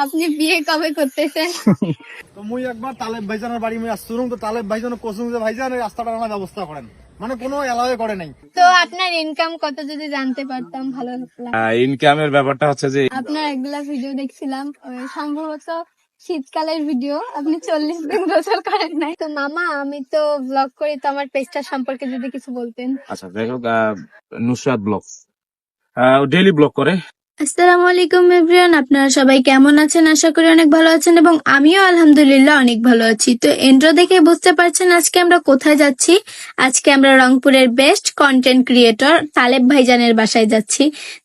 আপনি বিয়ে কবে করতেছেন? তো মুই একবার তালেব ভাইজানের বাড়ি মুই আসছুম, তো তালেব ভাইজান কোসুম যে ভাইজান এই রাস্তাটা আমার ব্যবস্থা করেন, মানে কোনো এলাওয়ে করে নাই। তো আপনার ইনকাম কত যদি জানতে পারতাম ভালো হতো। ইনকামের ব্যাপারটা হচ্ছে যে আপনার এগুলা ভিডিও দেখছিলাম, সম্ভবত শীতকালের ভিডিও, আপনি 40 দিন গোসল করেন নাই। তো মামা, আমি তো ব্লগ করি, তো আমার পেজটা সম্পর্কে যদি কিছু বলতেন। আচ্ছা যাই হোক, নুসরাত ব্লগ ডেইলি ব্লগ করে। আসসালামু আলাইকুম এভরিওয়ান, আপনারা সবাই কেমন আছেন? আশা করি অনেক ভালো আছেন এবং আমিও আলহামদুলিল্লাহ অনেক ভালো আছি। তো এন্ট্রো দেখে বুঝতে পারছেন আজকে আমরা কোথায় যাচ্ছি। আজকে আমরা রংপুরের বেস্ট কন্টেন্ট ক্রিয়েটর তালেব ভাইজানের বাসায় যাচ্ছি।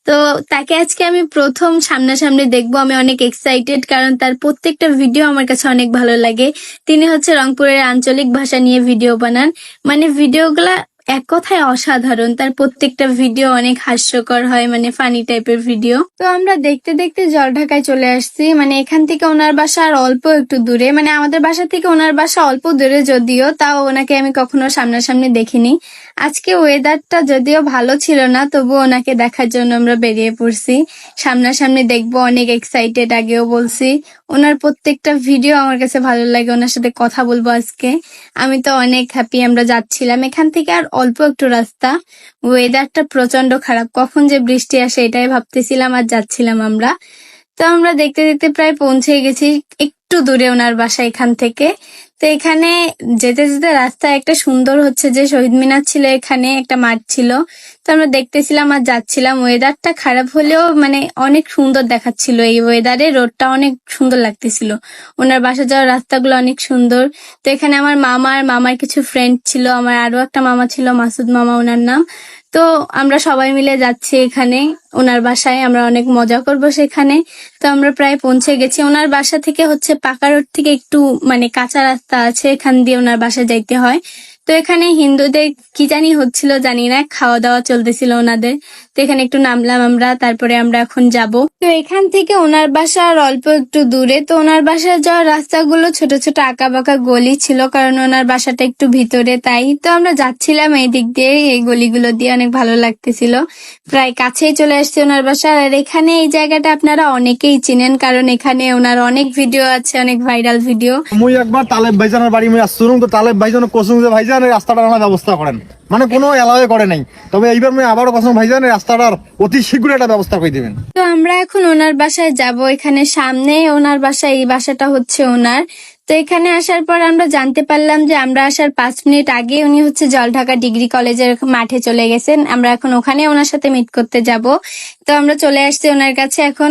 তো তাকে আজকে আমি প্রথম সামনাসামনি দেখবো। আমি অনেক এক্সাইটেড, কারণ তার প্রত্যেকটা ভিডিও আমার কাছে অনেক ভালো লাগে। তিনি হচ্ছে রংপুরের আঞ্চলিক ভাষা নিয়ে ভিডিও বানান, মানে ভিডিওগুলা এক কথায় অসাধারণ। তার প্রত্যেকটা ভিডিও অনেক হাস্যকর হয়, মানে ফানি টাইপের ভিডিও। তো আমরা দেখতে দেখতে জলঢাকায় চলে আসছি। মানে এখান থেকে ওনার বাসা আর অল্প একটু দূরে, মানে আমাদের বাসা থেকে ওনার বাসা অল্প দূরে, যদিও তাও ওনাকে আমি কখনো সামনাসামনি দেখিনি। আজকে ওয়েদারটা যদিও ভালো ছিল না, তবু ওনাকে দেখার জন্য আমরা বেরিয়ে পড়ছি। সামনাসামনি দেখবো, অনেক এক্সাইটেড, আগেও বলছি। ওনার প্রত্যেকটা ভিডিও আমার কাছে ভালো লাগে, ওনার সাথে কথা বলবো আজকে। আমি তো অনেক হ্যাপি। আমরা যাচ্ছিলাম এখান থেকে আর অল্প একটু রাস্তা। ওয়েদারটা প্রচন্ড খারাপ, কখন যে বৃষ্টি আসে এটাই ভাবতেছিলাম আর যাচ্ছিলাম আমরা। তো আমরা দেখতে দেখতে প্রায় পৌঁছে গেছি, একটু দূরে ওনার বাসা এখান থেকে। তো এখানে যেতে যেতে রাস্তায় একটা সুন্দর হচ্ছে যে শহীদ মিনার ছিল, এখানে একটা মাঠ ছিল। তো আমরা দেখতেছিলাম আর যাচ্ছিলাম। ওয়েদারটা খারাপ হলেও মানে অনেক সুন্দর দেখাচ্ছিল এই ওয়েদারে, রোডটা অনেক সুন্দর লাগতেছিল। ওনার বাসা যাওয়ার রাস্তাগুলো অনেক সুন্দর। তো এখানে আমার মামার কিছু ফ্রেন্ড ছিল, আমার আরো একটা মামা ছিল, মাসুদ মামা ওনার নাম। তো আমরা সবাই মিলে যাচ্ছি এখানে ওনার বাসায়, আমরা অনেক মজা করব সেখানে। তো আমরা প্রায় পৌঁছে গেছি। ওনার বাসা থেকে হচ্ছে পাকা রোড থেকে একটু মানে কাঁচা রাস্তা আছে, এখান দিয়ে ওনার বাসা যাইতে হয়। তো এখানে হিন্দুদের কি জানি হচ্ছিল জানি না, খাওয়া দাওয়া চলতেছিল ওনাদের। তো এখানে একটু নামলাম আমরা, তারপরে আমরা এখন যাব। তো এখান থেকে ওনার বাসা আর অল্প একটু দূরে। তো ওনার বাসায় যাওয়ার রাস্তাগুলো ছোট ছোট আঁকা বাঁকা গলি ছিল, কারণ ওনার বাসাটা একটু ভিতরে, তাই। তো আমরা যাচ্ছিলাম এই দিক দিয়ে, এই গলিগুলো দিয়ে, অনেক ভালো লাগতেছিল। প্রায় কাছেই চলে আসছে ওনার বাসা। আর এখানে এই জায়গাটা আপনারা অনেকেই চিনেন, কারণ এখানে ওনার অনেক ভিডিও আছে, অনেক ভাইরাল ভিডিও। মুই একবার তালেব ভাইজানের বাড়ি মুই আসছুম, তো তালেব ভাইজান কোসুম যে ভাইজান এই রাস্তাটা আমার ব্যবস্থা করেন, মানে কোনো এলাওয়ে করে নাই। তবে এইবার মুই আবারও কোসুম ভাইজান এই রাস্তাটার অতি শীঘ্র একটা ব্যবস্থা করে দিবেন। তো আমরা এখন ওনার বাসায় যাব। এখানে সামনে ওনার বাসা, এই বাসাটা হচ্ছে ওনার। তো এখানে আসার পর আমরা জানতে পারলাম যে আমরা আসার 5 মিনিট আগে উনি হচ্ছে জলঢাকা ডিগ্রি কলেজের মাঠে চলে গেছেন। আমরা এখন ওখানে ওনার সাথে মিট করতে যাব। তো আমরা চলে আসছি ওনার কাছে এখন।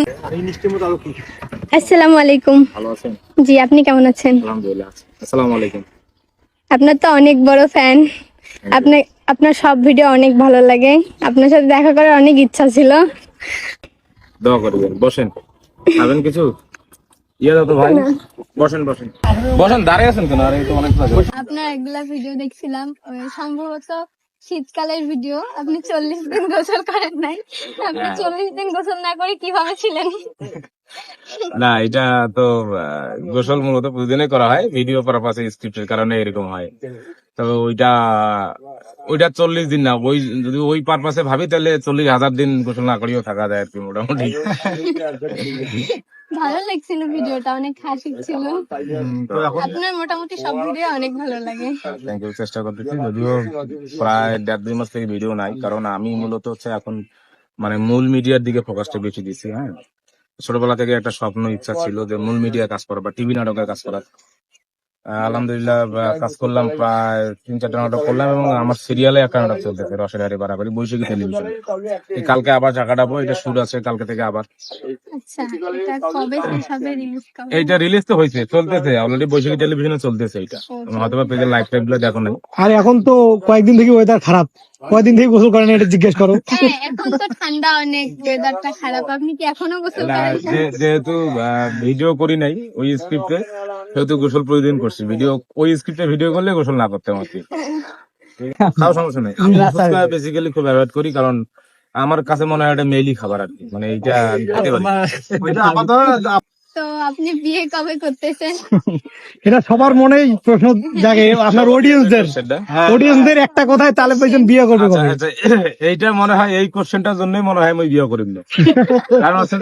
আসসালামু আলাইকুম। ভালো আছেন? জি, আপনি কেমন আছেন? আলহামদুলিল্লাহ। আসসালামু আলাইকুম। আপনার তো অনেক বড় ফ্যান। আপনার সব ভিডিও অনেক ভালো লাগে। আপনার সাথে দেখা করার অনেক ইচ্ছা ছিল। দোয়া করবেন। বসেন, খাবেন কিছু? ইয়ে দাও তো ভাই। বসেন বসেন বসেন, দাঁড়িয়ে আছেন কেন? আরে তো অনেক কাজ। আপনার এগুলা ভিডিও দেখছিলাম, সম্ভবত শীতকালের ভিডিও, আপনি 40 দিন গোসল করেন নাই। আপনি 40 দিন গোসল না করে কিভাবে ছিলেন? না, এটা তো গোসল মূলত প্রতিদিনই করা হয়, ভিডিও পারপাসে, স্ক্রিপ্টের কারণে এরকম হয়। তবে ওইটা 40 দিন না, ওই যদি ওই পারপাসে ভাবি তাহলে 40,000 দিন গোসল না করেও থাকা যায় আর কি, মোটামুটি। ভালো লাগছিল ভিডিওটা, অনেক হাসি ছিল। আপনার মোটামুটি সব ভিডিও অনেক ভালো লাগে। Thank you. চেষ্টা করতেছি, যদিও প্রায় 1.5-2 মাস থেকে ভিডিও নাই, কারণ আমি মূলত হচ্ছে এখন মানে মূল মিডিয়ার দিকে ফোকাসটা বেশি দিচ্ছি। হ্যাঁ, ছোটবেলা থেকে একটা স্বপ্ন, ইচ্ছা ছিল যে মূল মিডিয়া কাজ করা বা টিভি নাটকে কাজ করা। আলহামদুলিল্লাহ কাজ করলাম, প্রায় 3-4টা নাটক করলাম এবং আমার সিরিয়ালে একটা নাটক চলতেছে, রসের হাড়ি বাড়াবাড়ি, বৈশাখী টেলিভিশন। কালকে আবার চাকা ডাবো, এটা শুট আছে কালকে থেকে আবার। আচ্ছা, এটা কবে শেষ হবে, রিলিজ কবে? এইটা রিলিজ তো হয়েছে, চলতেছে অলরেডি, বৈশাখী টেলিভিশনে চলতেছে। এটা হয়তো বা পেজের লাইভ টাইপ গুলো দেখো নাই। আর এখন তো কয়েকদিন থেকে ওয়েদার খারাপ, কয়েকদিন থেকে গোসল করেন এটা জিজ্ঞেস করো। হ্যাঁ, এখন তো ঠান্ডা অনেক, ওয়েদারটা খারাপ, আপনি কি এখনো গোসল করেন? যেহেতু ভিডিও করি নাই ওই স্ক্রিপ্টে, সেহেতু গোসল প্রতিদিন করছি। ভিডিও ওই স্ক্রিপ্টে ভিডিও করলে গোসল না করতে আমার কি তাও সমস্যা নেই। আমি বেসিক্যালি খুব অ্যাভয়েড করি, কারণ আমার কাছে মনে হয় এটা মেইলি খাবার আর কি, মানে এইটা খেতে পারি। তো আপনি বিয়ে কবে করতেছেন? এটা সবার মনেই প্রশ্ন জাগে, আপনার অডিয়েন্সদের একটা কথায় তালেব ভাইজান বিয়ে করবে কবে? আচ্ছা, এইটা মনে হয় এই কোশ্চেনটার জন্যই মনে হয় আমি বিয়ে করি না। কারণ হচ্ছে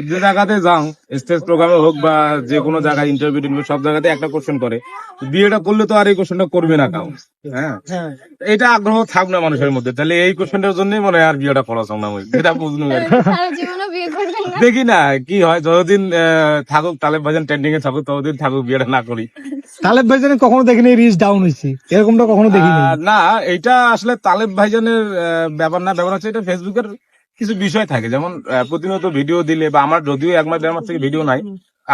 যে জায়গাতে যাও স্টেজ প্রোগ্রামে হোক বা যে কোনো জায়গায় ইন্টারভিউ সব জায়গাতে একটা কোশ্চেন করে, বিয়েটা করলে তো আর এই কোশ্চেনটা করবে না কাউ। হ্যাঁ, এটা আগ্রহ থাক না মানুষের মধ্যে, তাহলে এই কোশ্চেনটার জন্যই মনে হয় আর বিয়েটা করা সম্ভব হয়, এটা বুঝলো আর কি। সারা জীবনও বিয়ে করবেন না? দেখি না কি হয়, যতদিন থাকুক তালেব ভাইজান ট্রেন্ডিং এ থাকুক ততদিন থাকুক, বিয়েটা না করি। তালেব ভাইজানের কখনো দেখিনি রিচ ডাউন হয়েছে, এরকমটা কখনো দেখিনি। না, এটা আসলে তালেব ভাইজানের ব্যাপার না, ব্যাপার হচ্ছে এটা ফেসবুকের কিছু বিষয় থাকে, যেমন প্রতিনিয়ত ভিডিও দিলে বা আমার যদিও 1 মাস 1.5 মাস থেকে ভিডিও নাই,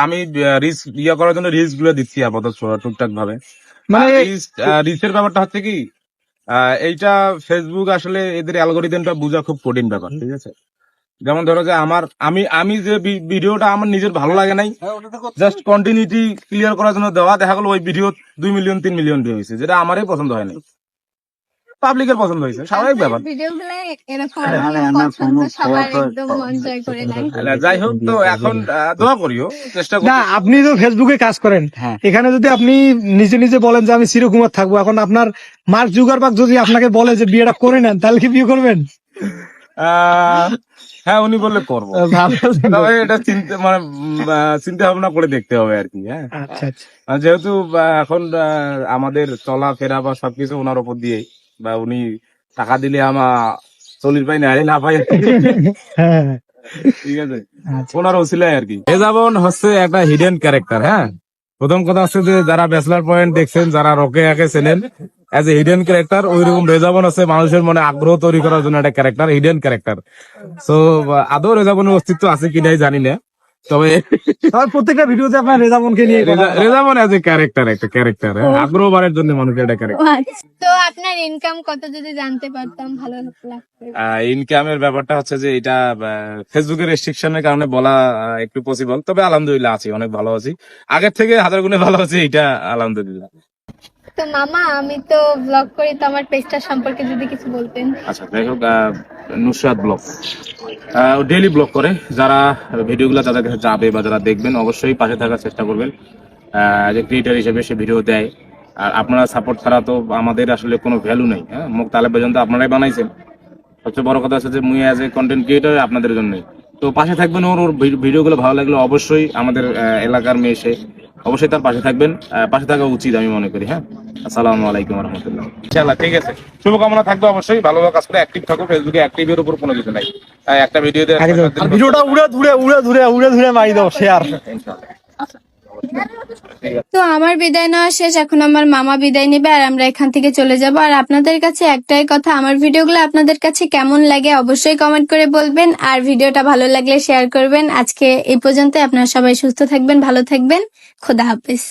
আমি রিস্ক করার জন্য রিস্ক গুলো দিচ্ছি আপাতত টুকটাক ভাবে। মানে রিস্কের ব্যাপারটা হচ্ছে কি, এইটা ফেসবুক আসলে এদের অ্যালগোরিদমটা বোঝা খুব কঠিন ব্যাপার, ঠিক আছে। যেমন ধরো যে আমি যে ভিডিওটা আমার নিজের ভালো লাগে নাই, জাস্ট কন্টিনিউটি ক্লিয়ার করার জন্য দেওয়া, দেখা গেল ওই ভিডিও 2 মিলিয়ন 3 মিলিয়ন ভিউ হয়েছে, যেটা আমারই পছন্দ হয়নি, পাবলিকের পছন্দ হয়েছে, স্বাভাবিক ব্যাপার। ভিডিওগুলো এরকম পছন্দ, সবার একদম মন জয় করে নেয়। যাই হোক, তো এখন দোয়া করিও, চেষ্টা করি। না, আপনি তো ফেসবুকে কাজ করেন, এখানে যদি আপনি নিজে নিজে বলেন যে আমি চিরকুমার থাকবো, এখন আপনার মার্ক জুগারবার্গ যদি আপনাকে বলে যে বিয়েটা করে নেন, তাহলে কি বিয়ে করবেন? হ্যাঁ, উনি বললে করবো, তবে এটা চিন্তা ভাবনা করে দেখতে হবে আর কি। হ্যাঁ, আচ্ছা আচ্ছা। আর যেহেতু এখন আমাদের চলাফেরা বা সবকিছু ওনার উপর দিয়ে, বা উনি টাকা দিলে চলির পাই না না পাই, হ্যাঁ, ঠিক আছে, ওনার ওসিলাই আর কি। রেজাবন হচ্ছে একটা হিডেন ক্যারেক্টার। হ্যাঁ, প্রথম কথা হচ্ছে যে যারা ব্যাচলার পয়েন্ট দেখছেন, যারা রকেয়াকে চেনেন এজ এ হিডেন ক্যারেক্টার, ওইরকম রেজাবন হচ্ছে মানুষের মনে আগ্রহ তৈরি করার জন্য একটা ক্যারেক্টার, হিডেন ক্যারেক্টার। সো আদৌ রেজাবনের অস্তিত্ব আছে কিনাই জানি না, তবে প্রত্যেকটা ভিডিওতে আপনার রেজামনকে নিয়ে রেজাবন এজ এ ক্যারেক্টার, একটা ক্যারেক্টার, আগ্রহ বাড়ার জন্য মানুষের একটা ক্যারেক্টার। তো আপনার ইনকাম কত যদি জানতে পারতাম ভালো লাগতো। ইনকামের ব্যাপারটা হচ্ছে যে এটা ফেসবুকের রেস্ট্রিকশনের কারণে বলা একটু পসিবল, তবে আলহামদুলিল্লাহ আছি, অনেক ভালো আছি, আগের থেকে 1000 গুণে ভালো আছি, এটা আলহামদুলিল্লাহ। তো মামা, আমি তো ব্লগ করি, তো আমার পেজটা সম্পর্কে যদি কিছু বলতেন। আচ্ছা, যাই হোক, নুসরাত ব্লগ ডেইলি ব্লগ করে, যারা ভিডিওগুলো তাদের কাছে যাবে বা যারা দেখবেন অবশ্যই পাশে থাকার চেষ্টা করবেন। যে ক্রিয়েটার হিসেবে সে ভিডিও দেয়, আর আপনারা সাপোর্ট ছাড়া তো আমাদের আসলে কোনো ভ্যালু নেই। হ্যাঁ, মুখ তালেব পর্যন্ত আপনারাই বানাইছেন, সবচেয়ে বড় কথা হচ্ছে যে মুই অ্যাজ এ কন্টেন্ট ক্রিয়েটর আপনাদের জন্যই। তো পাশে থাকবেন, ওর ভিডিওগুলো ভালো লাগলে অবশ্যই আমাদের এলাকার মেয়ে এসে অবশ্যই তার পাশে থাকবেন, পাশে থাকা উচিত আমি মনে করি। হ্যাঁ, আসসালামু আলাইকুম রহমতুল্লাহ। ইনশাআল্লাহ, ঠিক আছে, শুভকামনা থাকবে, অবশ্যই ভালোভাবে কাজ করে অ্যাক্টিভ থাকো, ফেসবুকে অ্যাক্টিভের উপর কোনো কিছু নাই, একটা ভিডিওতে ভিডিওটা উড়ে ধরে মারি দাও শেয়ার। তো আমার বিদায় নেওয়া শেষ, এখন আমার মামা বিদায় নেবে আর আমরা এখান থেকে চলে যাব। আর আপনাদের কাছে একটাই কথা, আমার ভিডিওগুলো আপনাদের কাছে কেমন লাগে অবশ্যই কমেন্ট করে বলবেন, আর ভিডিওটা ভালো লাগলে শেয়ার করবেন। আজকে এই পর্যন্ত, আপনারা সবাই সুস্থ থাকবেন, ভালো থাকবেন, খোদা হাফেজ।